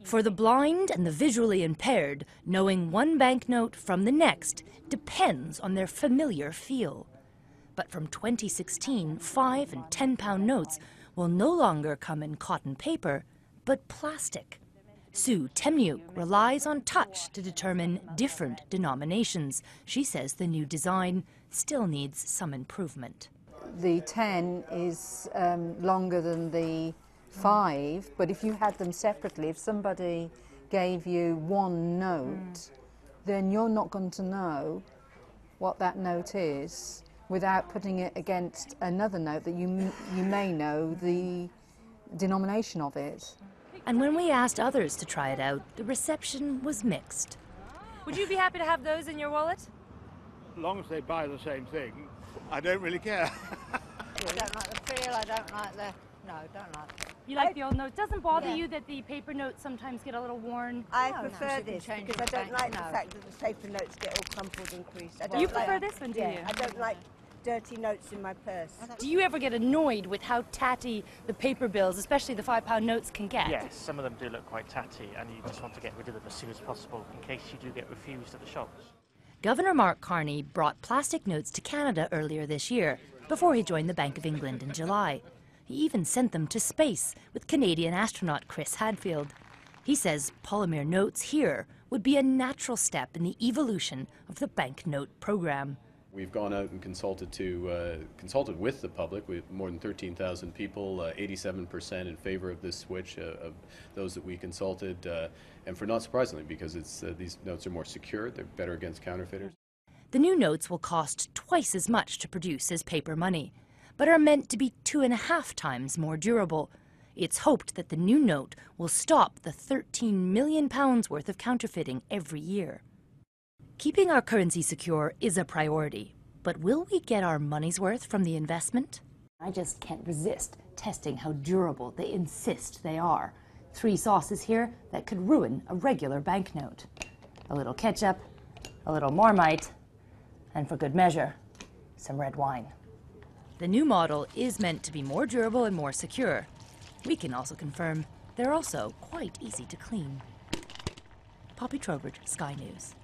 For the blind and the visually impaired, knowing one banknote from the next depends on their familiar feel. But from 2016, 5 and 10-pound notes will no longer come in cotton paper, but plastic. Sue Temniuk relies on touch to determine different denominations. She says the new design still needs some improvement. The 10 is longer than the 5, but if you had them separately, if somebody gave you one note, then you're not going to know what that note is without putting it against another note that you may know the denomination of it. And when we asked others to try it out, the reception was mixed. Would you be happy to have those in your wallet? As long as they buy the same thing, I don't really care. I don't like the feel, I don't like the... No, don't like it. You like the old notes? Doesn't bother you that the paper notes sometimes get a little worn? I prefer this because I don't like the fact that the paper notes get all crumpled and creased. You prefer this one, do you? I don't like dirty notes in my purse. Do you ever get annoyed with how tatty the paper bills, especially the 5-pound notes, can get? Yes, some of them do look quite tatty, and you just want to get rid of them as soon as possible in case you do get refused at the shops. Governor Mark Carney brought plastic notes to Canada earlier this year, before he joined the Bank of England in July. He even sent them to space with Canadian astronaut Chris Hadfield. He says polymer notes here would be a natural step in the evolution of the banknote program. We've gone out and consulted with the public. We have more than 13,000 people, 87% in favor of this switch of those that we consulted, and for not surprisingly, because these notes are more secure, they're better against counterfeiters. The new notes will cost twice as much to produce as paper money, but are meant to be 2.5 times more durable. It's hoped that the new note will stop the £13 million worth of counterfeiting every year. Keeping our currency secure is a priority, but will we get our money's worth from the investment? I just can't resist testing how durable they insist they are. 3 sauces here that could ruin a regular banknote. A little ketchup, a little Marmite, and for good measure, some red wine. The new model is meant to be more durable and more secure. We can also confirm they're also quite easy to clean. Poppy Trowbridge, Sky News.